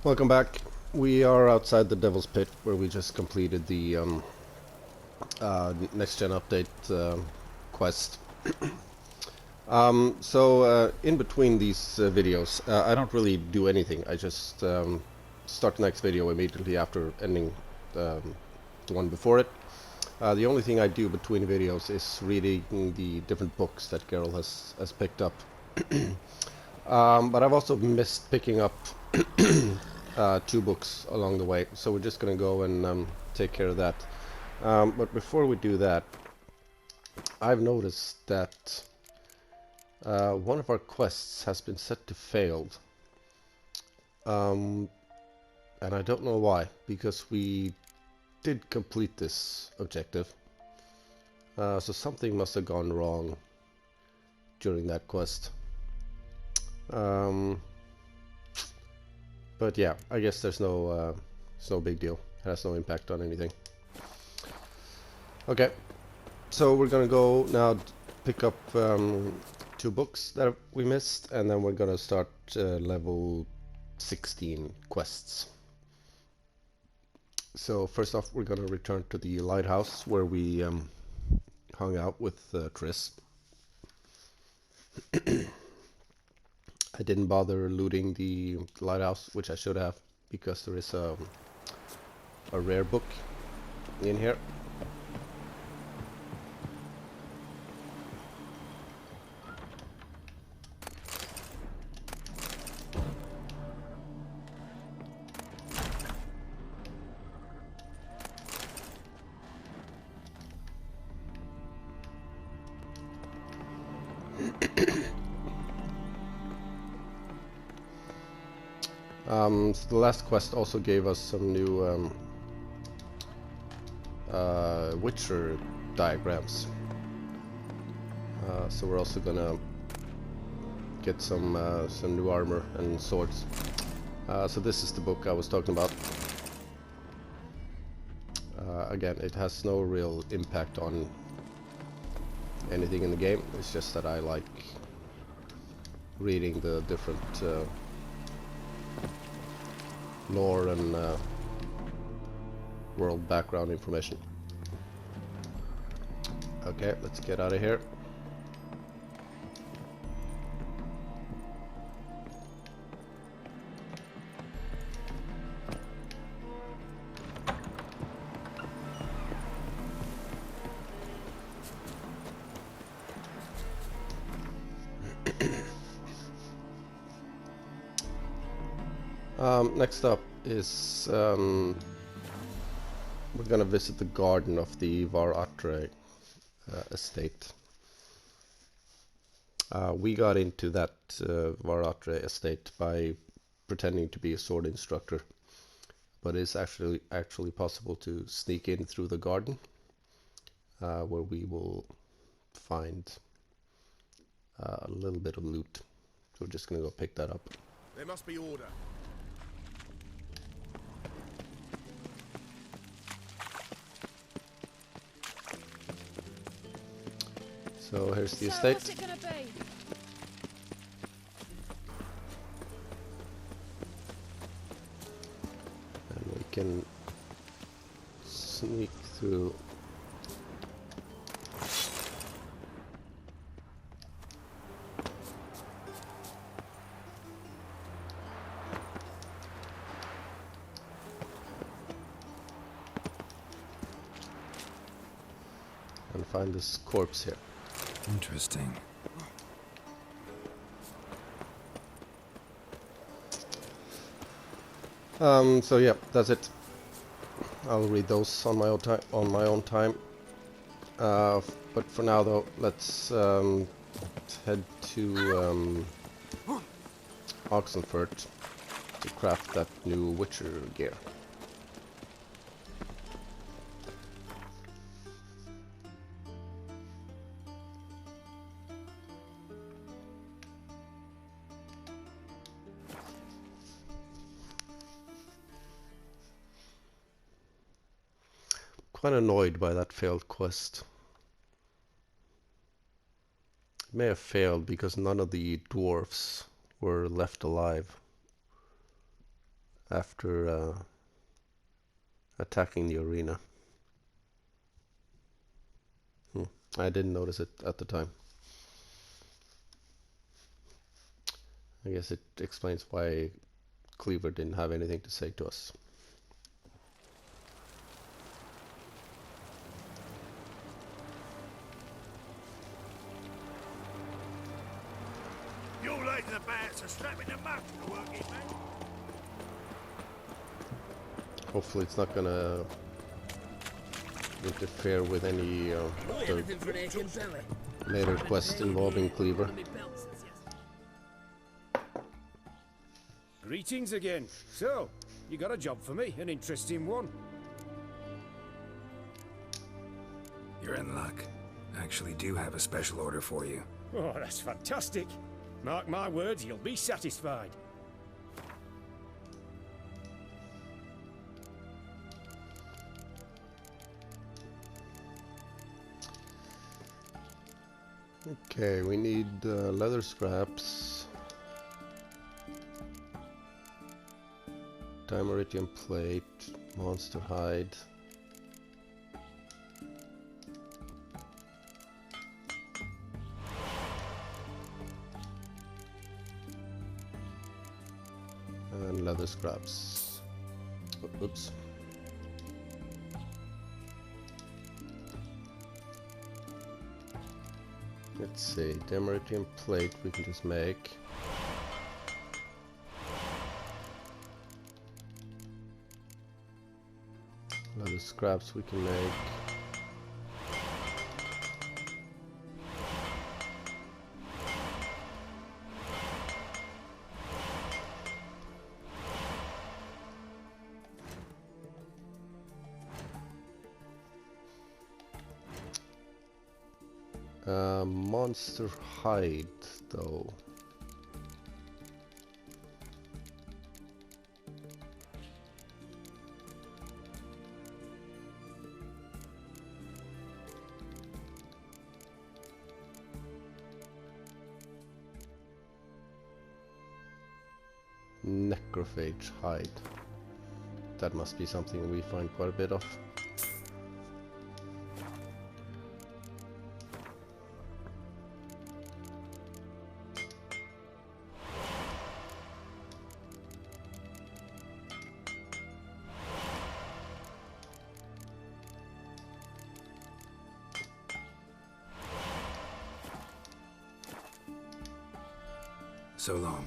Welcome back. We are outside the Devil's Pit, where we just completed the next gen update quest. In between these videos, I don't really do anything. I just start the next video immediately after ending the one before it. The only thing I do between videos is reading the different books that Geralt has picked up. But I've also missed picking up 2 books along the way, so we're just gonna go and take care of that. But before we do that, I've noticed that one of our quests has been set to failed. And I don't know why, because we did complete this objective. So something must have gone wrong during that quest. But yeah, I guess there's no big deal. It has no impact on anything. Okay, so we're gonna go now pick up 2 books that we missed, and then we're gonna start level 16 quests. So first off, we're gonna return to the lighthouse where we hung out with Triss. I didn't bother looting the lighthouse, which I should have, because there is a rare book in here. So the last quest also gave us some new Witcher diagrams. So we're also gonna get some new armor and swords. So this is the book I was talking about. Again, it has no real impact on anything in the game. It's just that I like reading the different lore and world background information. Okay, let's get out of here. Next up is we're gonna visit the garden of the Varatre estate. We got into that Varatre estate by pretending to be a sword instructor, but it's actually possible to sneak in through the garden, where we will find a little bit of loot. So we're just gonna go pick that up. There must be order. So here's the estate. What's it gonna be? And we can sneak through. And find this corpse here. Interesting. So yeah, that's it. I'll read those on my own time. But for now, though, let's head to Oxenfurt to craft that new Witcher gear. Quite annoyed by that failed quest. It may have failed because none of the dwarfs were left alive. after attacking the arena. I didn't notice it at the time. I guess it explains why Cleaver didn't have anything to say to us. Your ladies and bats are strapping them up to work it, man. Hopefully it's not gonna interfere with any later quest involving Cleaver. Greetings again. So, you got a job for me, an interesting one. You're in luck. I actually do have a special order for you. Oh, that's fantastic. Mark my words, you'll be satisfied. Okay, we need leather scraps, dimeritium plate, monster hide, and leather scraps. Oops. Let's see, dimeritium plate we can just make. Leather scraps we can make. Monster hide, though. Necrophage hide. That must be something we find quite a bit of. So long.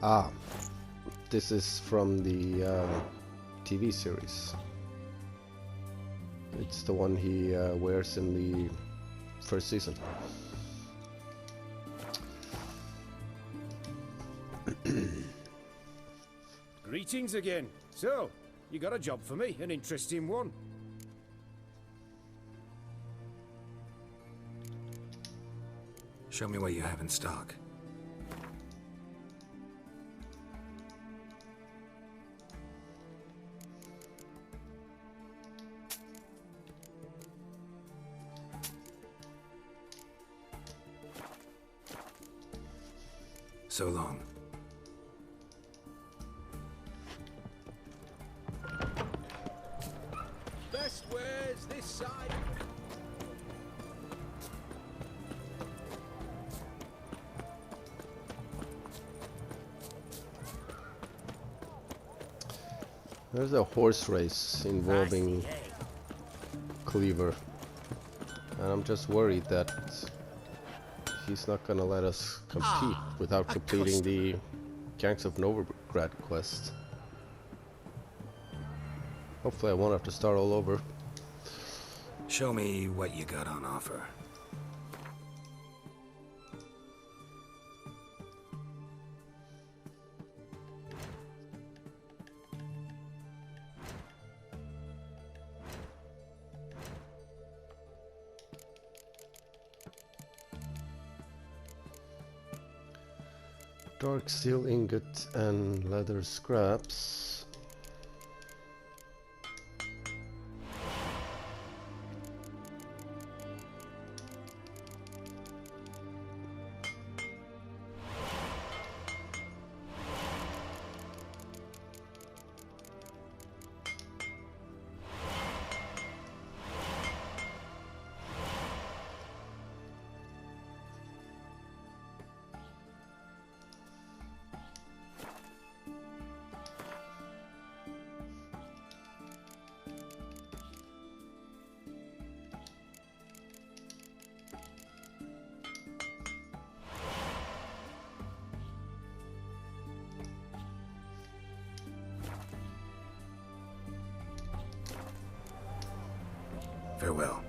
Ah, this is from the TV series. It's the one he wears in the first season. Greetings again. So, you got a job for me, an interesting one. Show me what you have in stock. So long. Best wares this side. There's a horse race involving Cleaver, and I'm just worried that he's not gonna let us compete without completing the Gangs of Novigrad quest. Hopefully I won't have to start all over. Show me what you got on offer. Dark steel ingot and leather scraps. Farewell.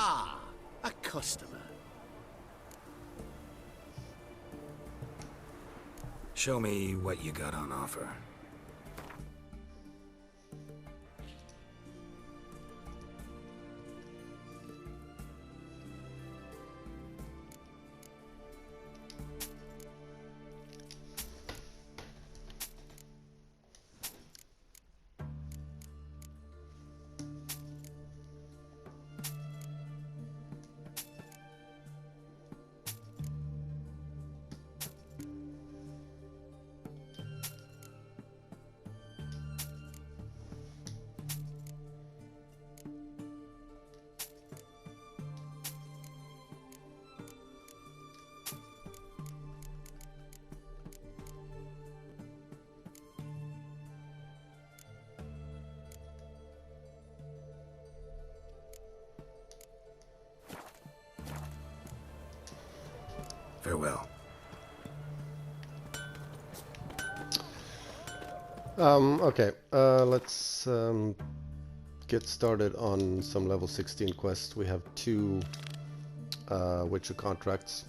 Ah, a customer. Show me what you got on offer. Farewell. Okay, let's get started on some level 16 quests. We have 2 Witcher contracts.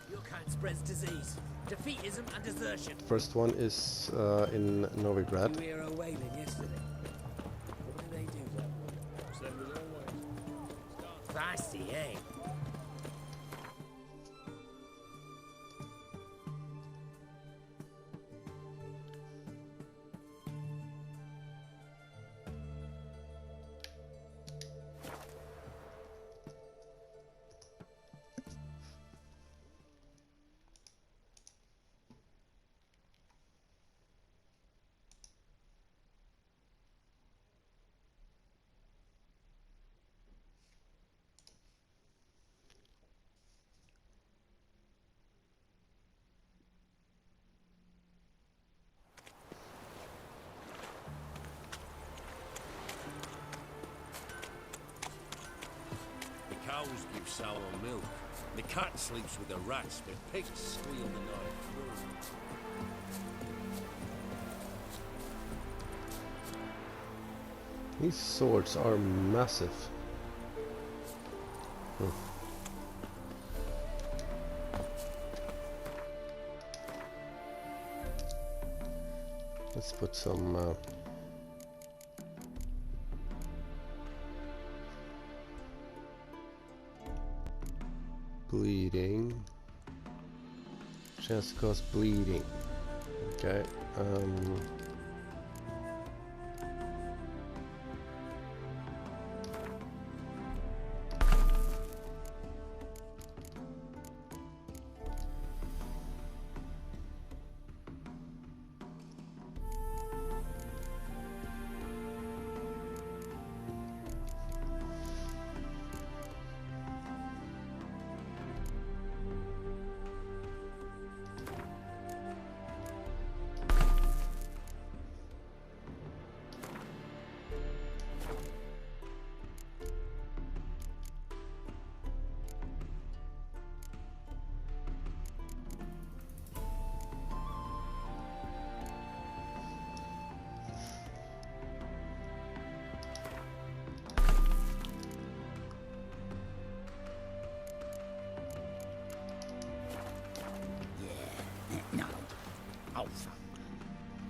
Your kind spreads disease, defeatism and desertion. First one is in Novigrad. You were away then yesterday. What do they do that way? Same as always. Feisty, eh? The cows give sour milk. The cat sleeps with the rats. The pigs squeal the night through. These swords are massive. Let's put some bleeding. Chance to cause bleeding. Okay. No. Oh,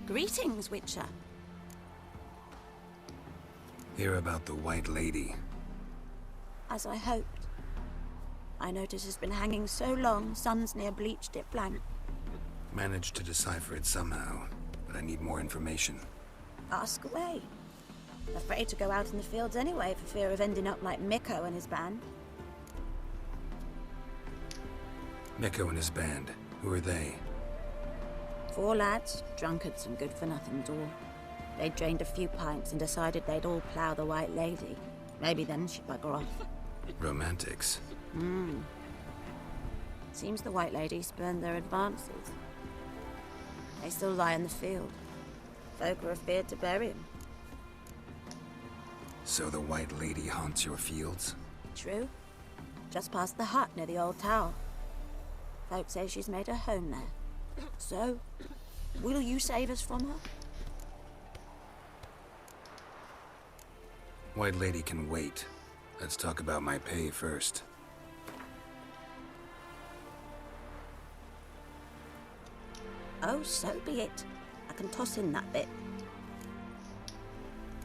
Greetings, Witcher. Hear about the White Lady. As I hoped. I notice it's been hanging so long, sun's near bleached it blank. Managed to decipher it somehow, but I need more information. Ask away. Afraid to go out in the fields anyway for fear of ending up like Mikko and his band. Mikko and his band. Who are they? 4 lads, drunkards and good-for-nothings all. They drained a few pints and decided they'd all plough the White Lady. Maybe then she'd bugger off. Romantics. Seems the White Lady spurned their advances. They still lie in the field. Folk are afeard to bury them. So the White Lady haunts your fields? True. Just past the hut near the old tower. Folk say she's made her home there. So, will you save us from her? White Lady can wait. Let's talk about my pay first. Oh, so be it. I can toss in that bit.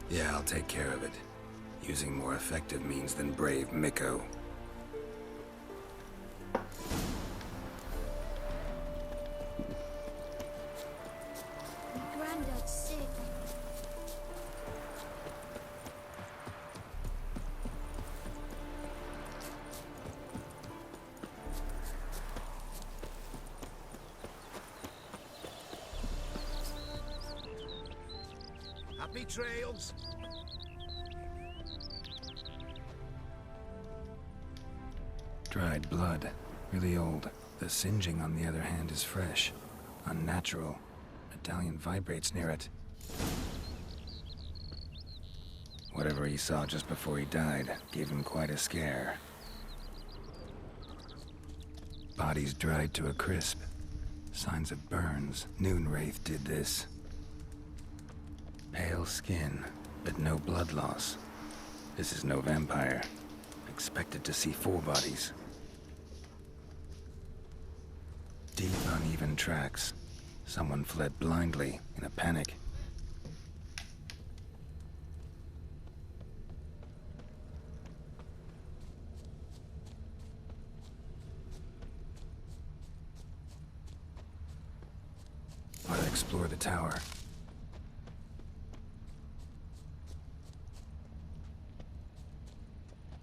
Yeah, I'll take care of it. Using more effective means than brave Miko. Granddad's sick. Happy trails. Dried blood. Really old. The singeing, on the other hand, is fresh. Unnatural. Medallion vibrates near it. Whatever he saw just before he died gave him quite a scare. Body's dried to a crisp. Signs of burns. Noonwraith did this. Pale skin, but no blood loss. This is no vampire. Expected to see 4 bodies. Deep, uneven tracks. Someone fled blindly, in a panic. I'll explore the tower.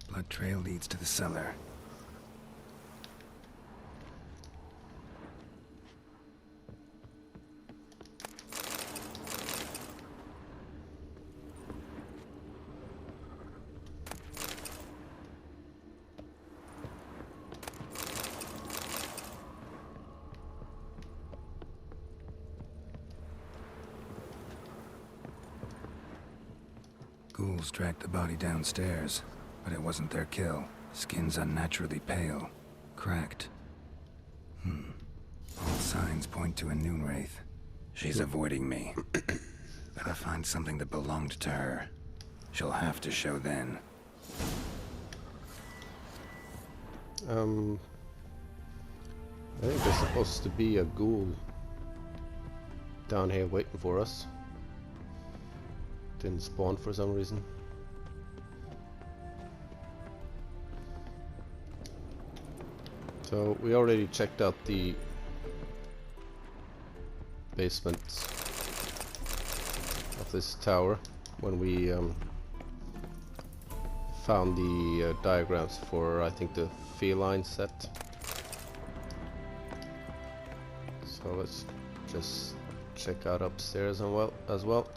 Blood trail leads to the cellar. Ghouls dragged the body downstairs, but it wasn't their kill. Skin's unnaturally pale, cracked. All signs point to a Noonwraith. She's avoiding me. Gotta find something that belonged to her. She'll have to show then. I think there's supposed to be a ghoul down here waiting for us. Didn't spawn for some reason. So we already checked out the basement of this tower when we found the diagrams for, I think, the feline set. So let's just check out upstairs as well.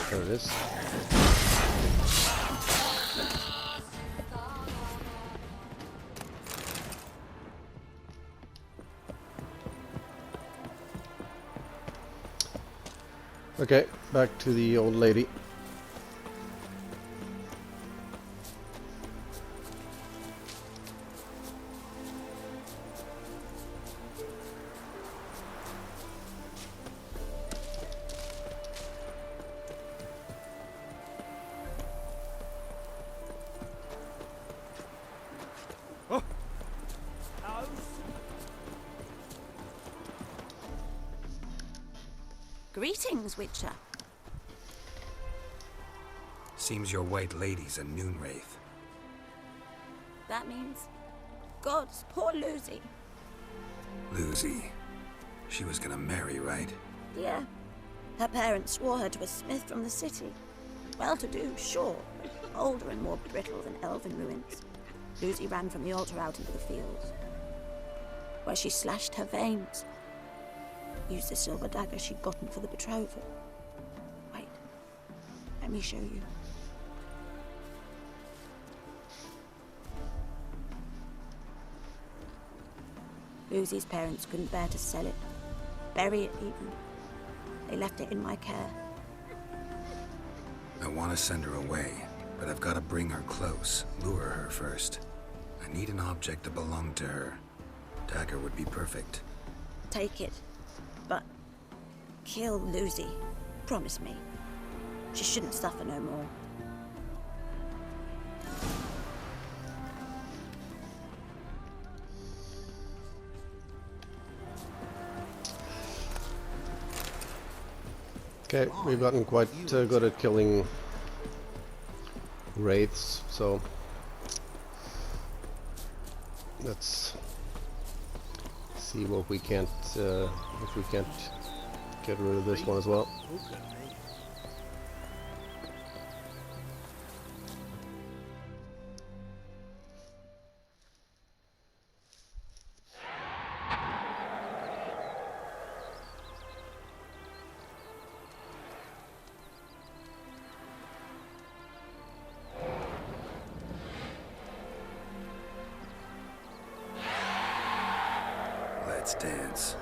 There it is. Okay, back to the old lady. Greetings, Witcher. Seems your white lady's a noon wraith. That means God's poor Lucy. Lucy. She was gonna marry, right? Yeah. Her parents swore her to a smith from the city. Well-to-do, sure, but older and more brittle than elven ruins. Lucy ran from the altar out into the fields, where she slashed her veins. Used the silver dagger she'd gotten for the betrothal. Wait, let me show you. Lucy's parents couldn't bear to sell it, bury it even. They left it in my care. I want to send her away, but I've got to bring her close, lure her first. I need an object to belong to her. Dagger would be perfect. Take it, but kill Lucy. Promise me. She shouldn't suffer no more. Okay, we've gotten quite good at killing wraiths, so let's see what we can't if we can't get rid of this one as well. Let's dance.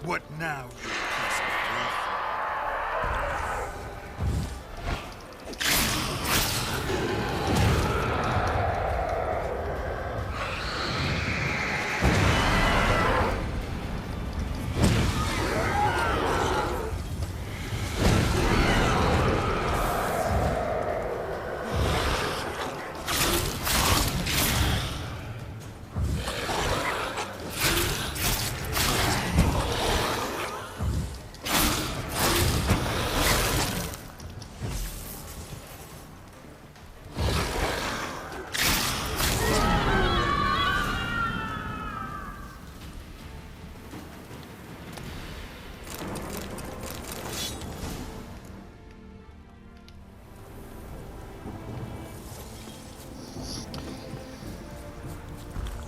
What now, you piece of fluff?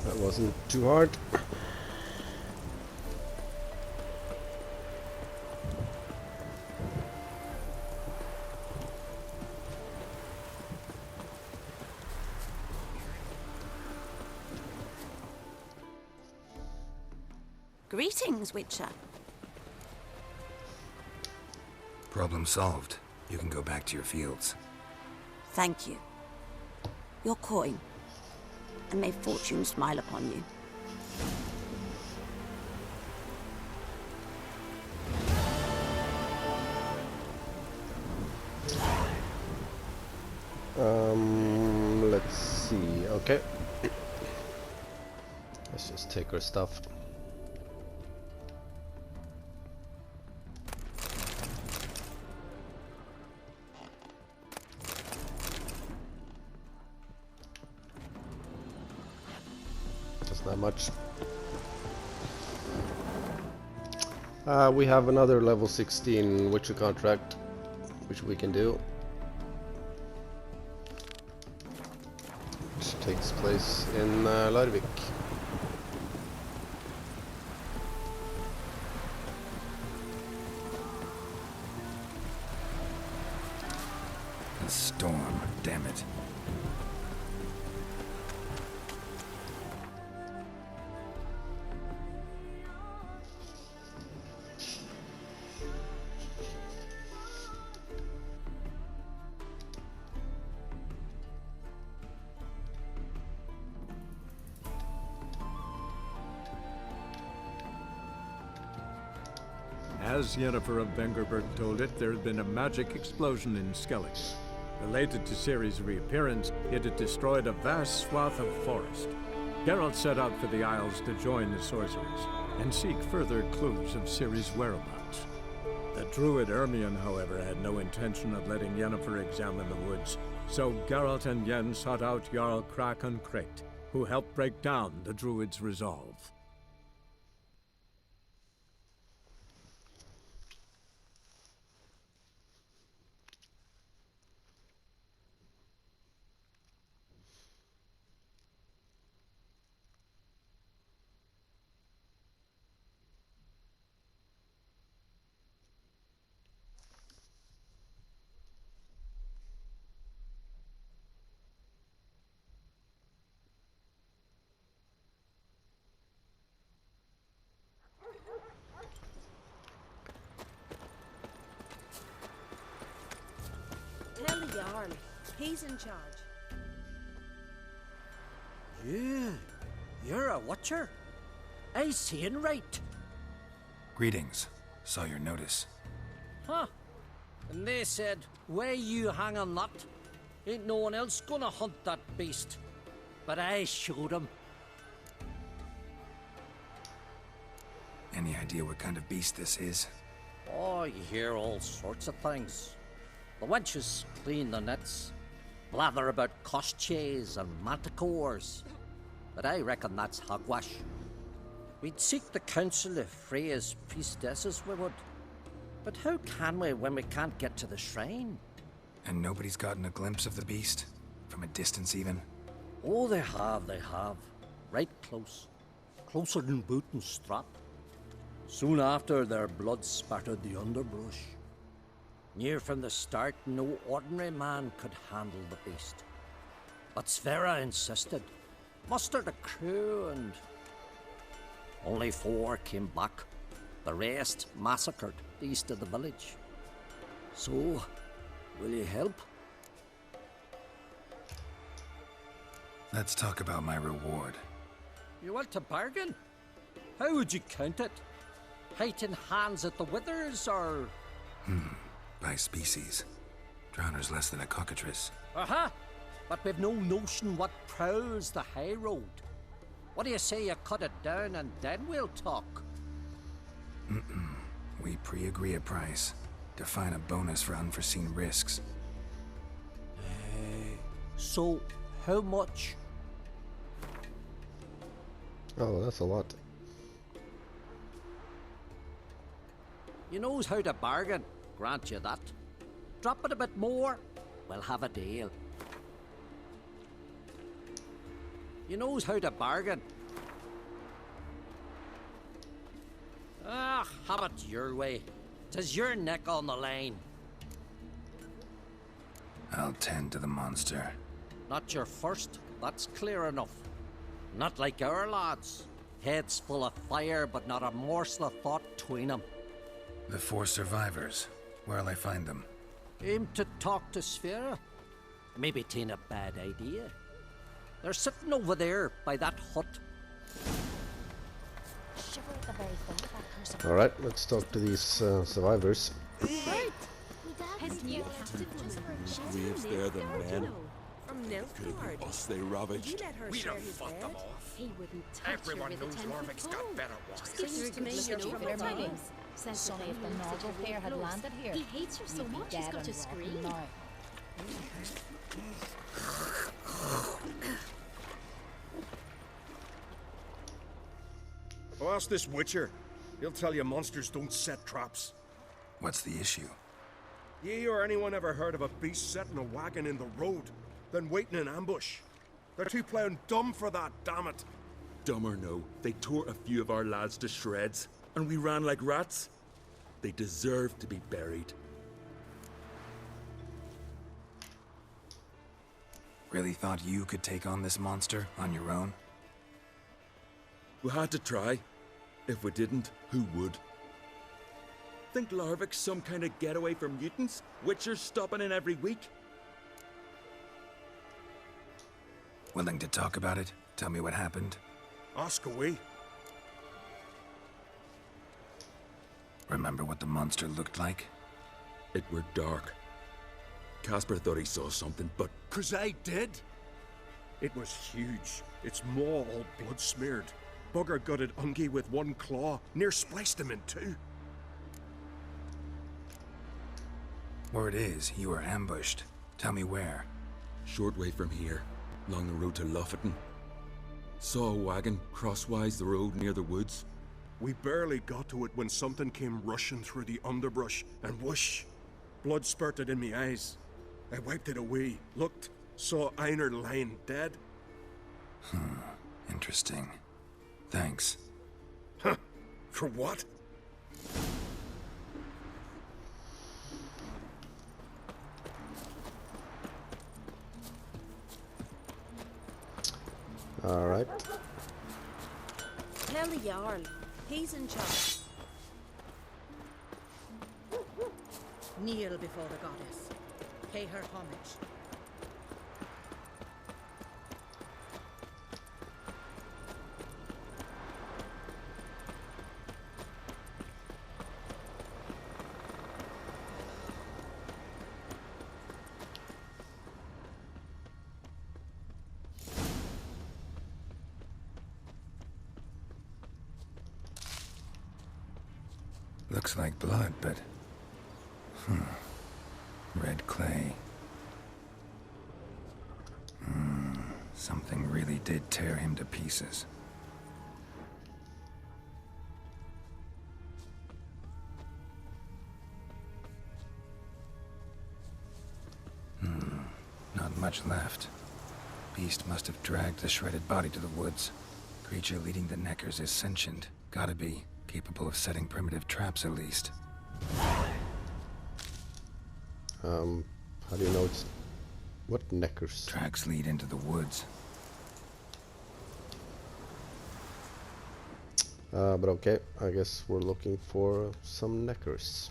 That wasn't too hard. Greetings, Witcher. Problem solved. You can go back to your fields. Thank you. Your coin. And may fortune smile upon you. Let's see. Okay. Let's just take her stuff. That's not much. We have another level 16 Witcher contract, which we can do. Which takes place in Larvik. A storm, damn it. As Yennefer of Vengerberg told it, there had been a magic explosion in Skellig. Related to Ciri's reappearance, it had destroyed a vast swath of forest. Geralt set out for the Isles to join the sorcerers and seek further clues of Ciri's whereabouts. The druid Ermion, however, had no intention of letting Yennefer examine the woods, so Geralt and Yen sought out Jarl Krakon Krayt, who helped break down the druid's resolve. Tell the Jarl. He's in charge. You're a watcher? I seeing right. Greetings. Saw your notice. Huh. And they said, where you hang on that? Ain't no one else gonna hunt that beast. But I showed him. Any idea what kind of beast this is? Oh, you hear all sorts of things. The wenches clean the nets, blather about koshchays and manticores. But I reckon that's hogwash. We'd seek the counsel of Freya's priestesses, we would. But how can we when we can't get to the shrine? And nobody's gotten a glimpse of the beast? From a distance, even? Oh, they have. Right close. Closer than boot and strap. Soon after, their blood spattered the underbrush. Near from the start, no ordinary man could handle the beast. But Sverre insisted. Mustered a crew and... only 4 came back. The rest massacred east of the village. So, will you help? Let's talk about my reward. You want to bargain? How would you count it? Height in hands at the withers, or...? By species. Drowner's less than a cockatrice. Aha! But we've no notion what prowls the high road. What do you say you cut it down and then we'll talk? We pre-agree a price. Define a bonus for unforeseen risks. So, how much? Oh, that's a lot. You knows how to bargain, grant you that. Drop it a bit more, we'll have a deal. You knows how to bargain. Ah, have it your way. 'Tis your neck on the line. I'll tend to the monster. Not your first, that's clear enough. Not like our lads. Heads full of fire, but not a morsel of thought between them. The 4 survivors. Where'll I find them? Aim to talk to Sverre. Maybe 'tain't a bad idea. They're sitting over there by that hut. Alright, let's talk to these survivors. His new captain Graves there, the men. from Could it Nilfgaard. be us they ravaged? You let her We share done his fucked bed. them off. He wouldn't touch Everyone her with knows a 10-foot Larvik's got pole. better wives. Just give her a good look over their names. Essentially, if the novel pair had landed here, He hates her so we'd be much he's dead got to and rotten scream. now. Oh, ask this Witcher. He'll tell you monsters don't set traps. What's the issue? Ye or anyone ever heard of a beast setting a wagon in the road, then waiting in ambush? They're too plowing dumb for that, damn it. Dumb or no, they tore a few of our lads to shreds, and we ran like rats. They deserve to be buried. Really thought you could take on this monster on your own? We had to try. If we didn't, who would? Think Larvik's some kind of getaway for mutants? Witchers stopping in every week? Willing to talk about it? Tell me what happened? Ask away. Remember what the monster looked like? It were dark. Casper thought he saw something, but 'Cause I did. It was huge, its maw all blood-smeared. Bugger gutted Ungi with one claw, near spliced him in two. Word is, you were ambushed. Tell me where. Short way from here, along the road to Lofferton. Saw a wagon crosswise the road near the woods. We barely got to it when something came rushing through the underbrush, and whoosh! Blood spurted in me eyes. I wiped it away, looked, saw Einar lying dead. Interesting. Thanks. Huh? For what? Alright. Tell the Jarl. He's in charge. Kneel before the goddess. Pay her homage. Looks like blood, but... Red clay. Something really did tear him to pieces. Not much left. Beast must have dragged the shredded body to the woods. Creature leading the Neckers is sentient. Gotta be. Capable of setting primitive traps, at least. How do you know it's... What Neckers? Tracks lead into the woods. But okay, I guess we're looking for some Neckers.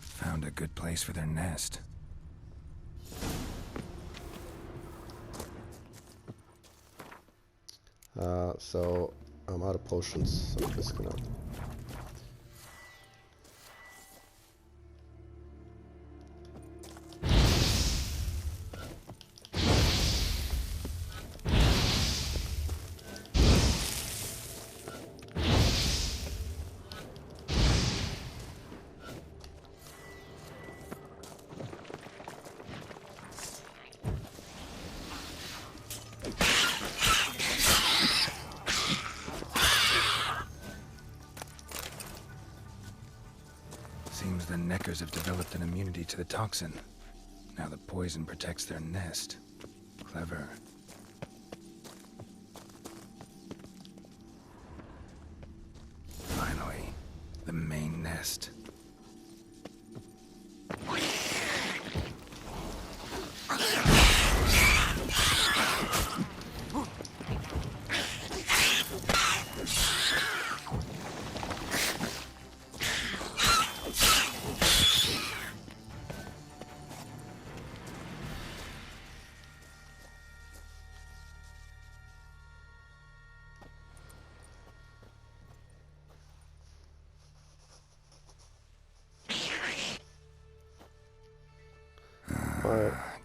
Found a good place for their nest. So I'm out of potions, so I'm just gonna... Seems the Neckers have developed an immunity to the toxin. Now the poison protects their nest. Clever. Finally, the main nest.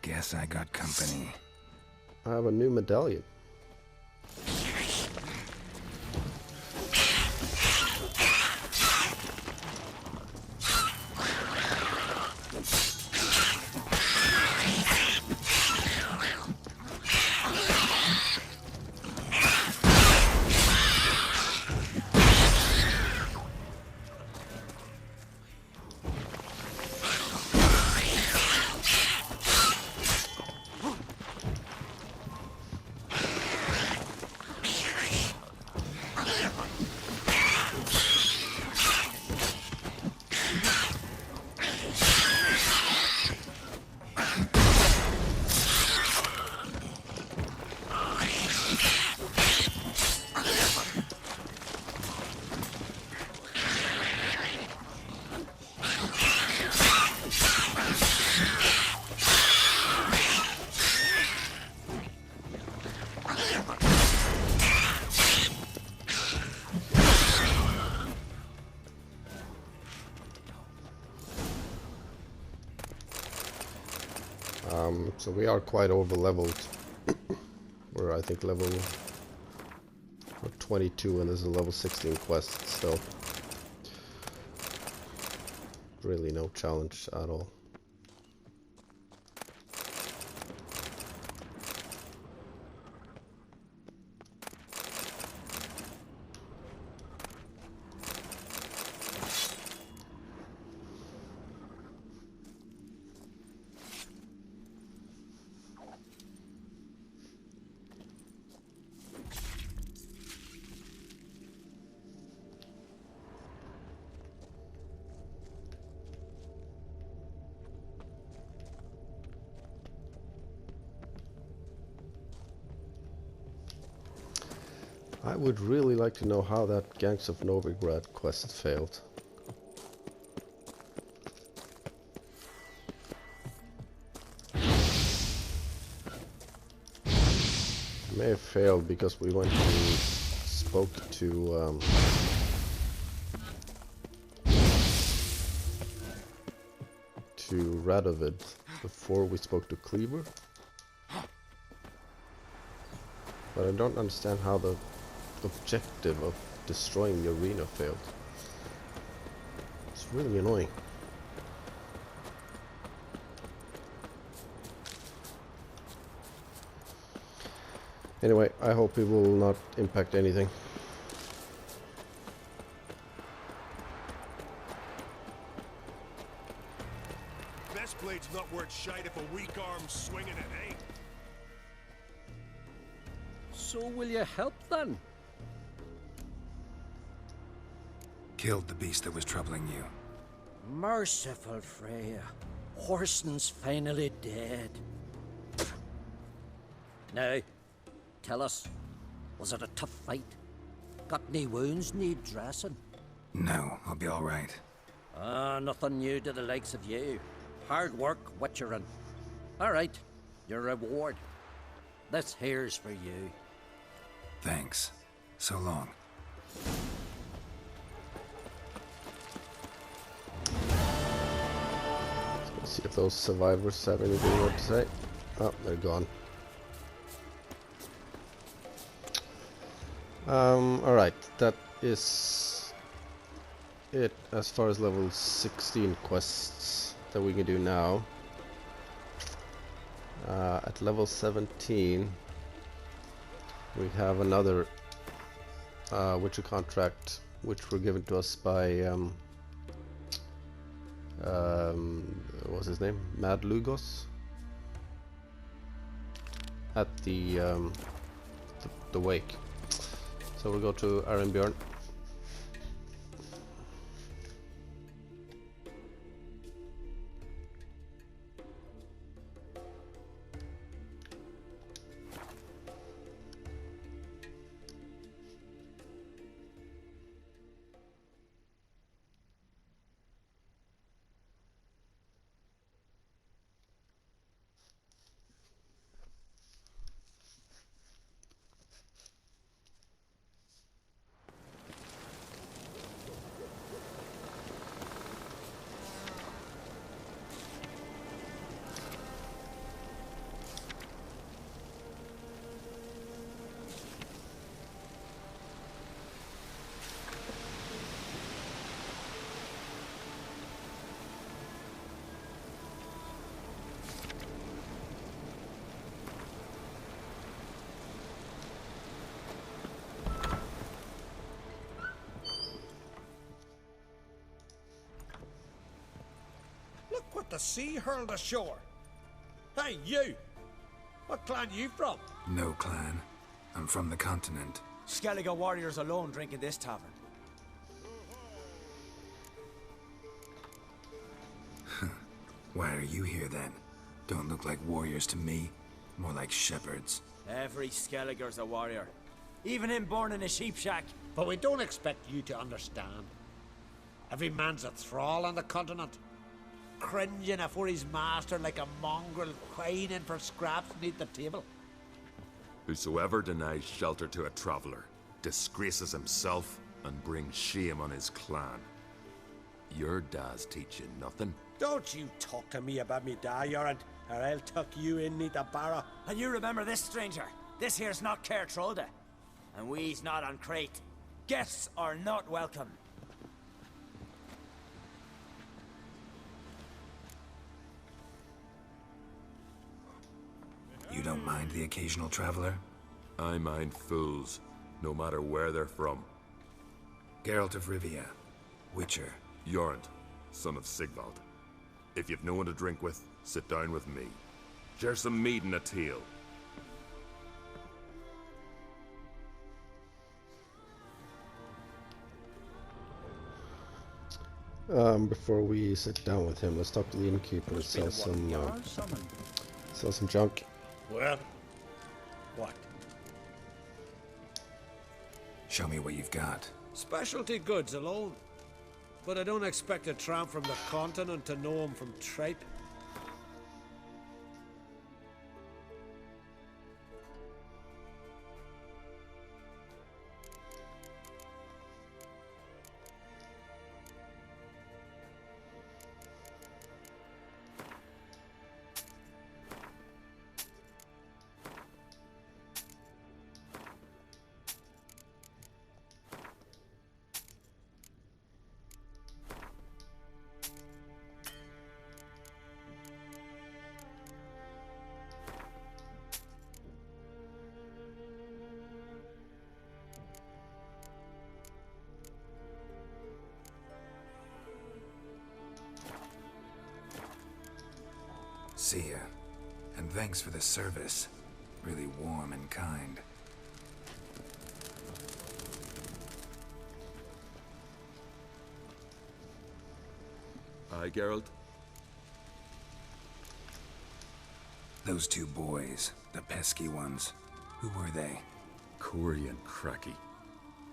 Guess I got company. I have a new medallion. So we are quite over leveled. We're I think level 22 and this is a level 16 quest still. Really no challenge at all. I would really like to know how that Gangs of Novigrad quest failed. It may have failed because we went and spoke to Radovid before we spoke to Cleaver. But I don't understand how the objective of destroying the arena failed. It's really annoying. Anyway, I hope it will not impact anything. Best blade's not worth shite if a weak arm's swinging it, eh? So will you help then? Killed the beast that was troubling you. Merciful Freya. Horson's finally dead. Now, tell us, was it a tough fight? Got any wounds need dressing? No, I'll be alright. Nothing new to the likes of you. Hard work, witchering. Alright, your reward. This here's for you. Thanks. So long. Let's see if those survivors have anything more to say. Oh, they're gone. Alright, that is it as far as level 16 quests that we can do now. At level 17 we have another Witcher contract which were given to us by what was his name? Mad Lugos at the wake. So we'll go to Arenbjorn. What the sea hurled ashore? Hey, you! What clan you from? No clan. I'm from the continent. Skellige warriors alone drink in this tavern. Why are you here then? Don't look like warriors to me. More like shepherds. Every Skellige's a warrior. Even him born in a sheep shack. But we don't expect you to understand. Every man's a thrall on the continent, cringing afore his master like a mongrel whining for scraps beneath the table. Whosoever denies shelter to a traveller disgraces himself and brings shame on his clan. Your da's teach you nothing. Don't you talk to me about me da, Yoran. or I'll tuck you in neath a barrow. And you remember this, stranger. This here's not Caer Trolde, and we's not on Crate. Guests are not welcome. You don't mind the occasional traveler? I mind fools, no matter where they're from. Geralt of Rivia, Witcher. Jorund, son of Sigvald. If you've no one to drink with, sit down with me. Share some mead and a teal. Before we sit down with him, let's talk to the innkeeper and sell some junk. Well, what? Show me what you've got. Specialty goods alone. But I don't expect a tramp from the continent to know him from tripe. See ya. And thanks for the service. Really warm and kind. Aye, Geralt? Those two boys, the pesky ones, who were they? Corey and Cracky.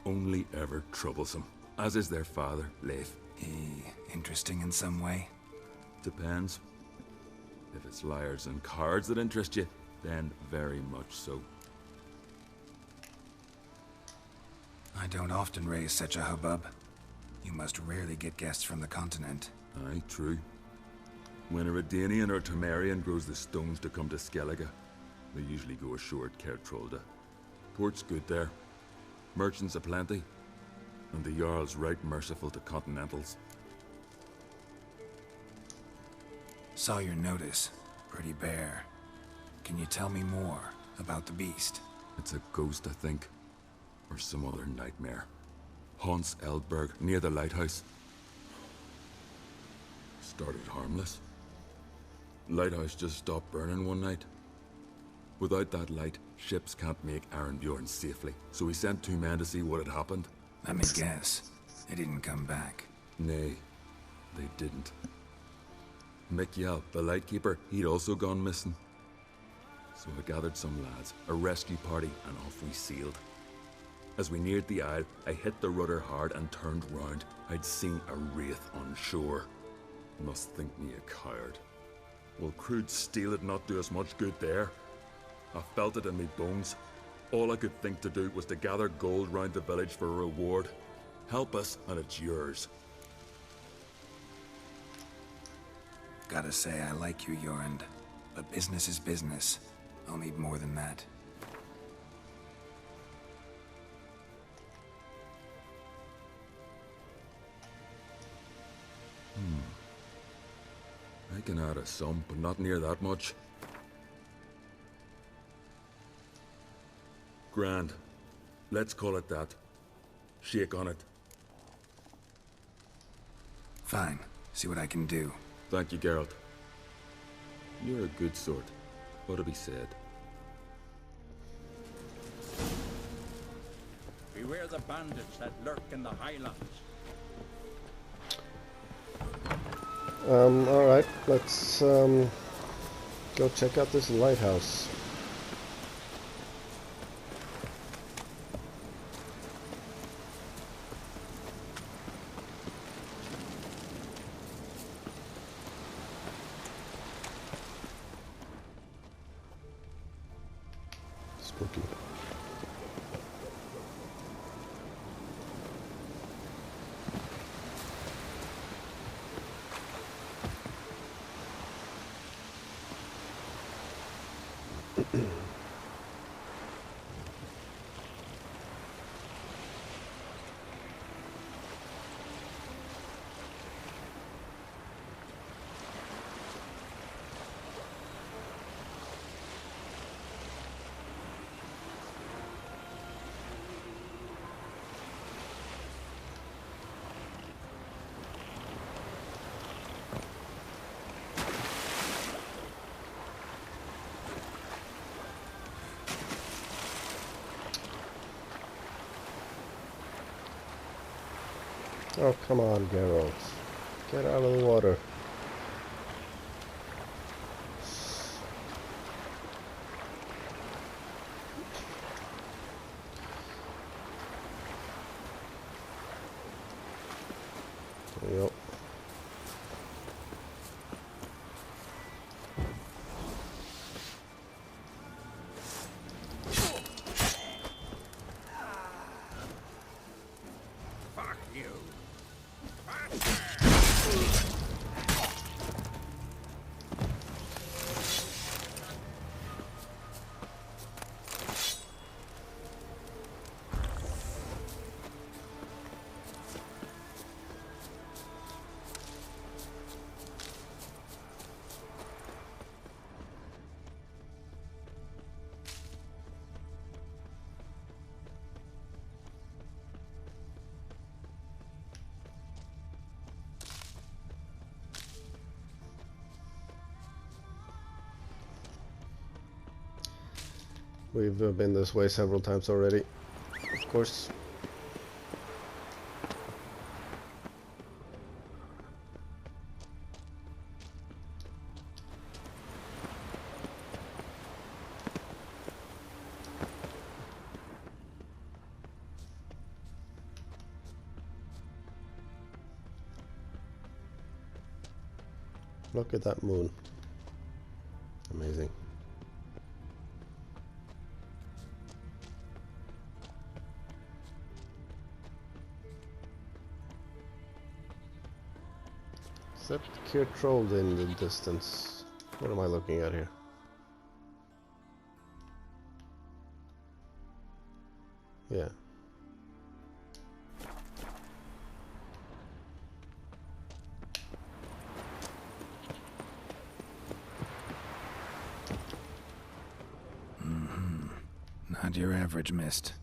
Only ever troublesome. As is their father, Leif. He interesting in some way? Depends. If it's liars and cards that interest you, then very much so. I don't often raise such a hubbub. You must rarely get guests from the continent. Aye, true. When a Redanian or Temerian grows the stones to come to Skellige, they usually go ashore at Caer Trolde. Port's good there. Merchants aplenty. And the Jarl's right merciful to continentals. Saw your notice. Pretty bare. Can you tell me more about the beast? It's a ghost, I think. Or some other nightmare. Haunts Eldberg, near the lighthouse. Started harmless. Lighthouse just stopped burning one night. Without that light, ships can't make Arenbjorn safely, so we sent 2 men to see what had happened. Let me guess. They didn't come back. Nay, they didn't. Mikyal, the lightkeeper, he'd also gone missing. So I gathered some lads, a rescue party, and off we sailed. As we neared the isle, I hit the rudder hard and turned round. I'd seen a wraith on shore. Must think me a coward. Will crude steel it not do us much good there? I felt it in me bones. All I could think to do was to gather gold round the village for a reward. Help us, and it's yours. Gotta say, I like you, Jorund. But business is business. I'll need more than that. I can add a sum, but not near that much. Grand. Let's call it that. Shake on it. Fine. See what I can do. Thank you, Geralt. You're a good sort. Ought to be said. Beware the bandits that lurk in the highlands. Alright, let's go check out this lighthouse. Spooky. Oh, come on, Geralt. Get out of the water. There we go. Fuck you. We've been this way several times already, of course. Look at that moon. Amazing. Is that Geralt in the distance? What am I looking at here? Yeah. Not your average mist.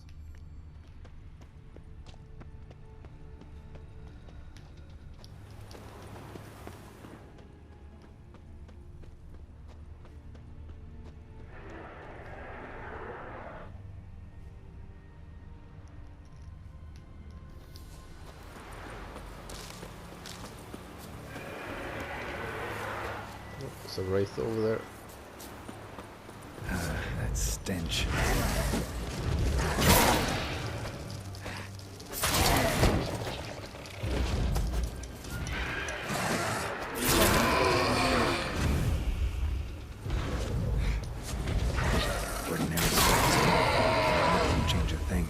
There's a wraith over there. That stench. Ordinary spirits won't change a thing.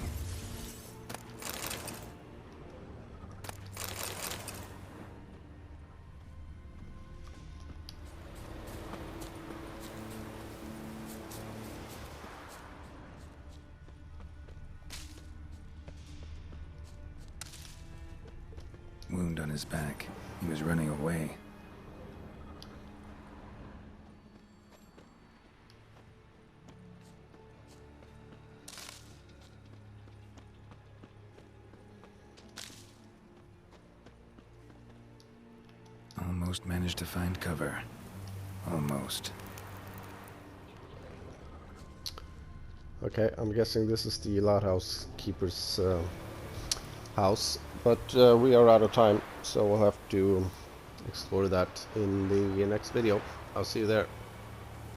Wound on his back. He was running away. Almost managed to find cover. Almost. Okay, I'm guessing this is the lighthouse keeper's house, but we are out of time, so we'll have to explore that in the next video. I'll see you there.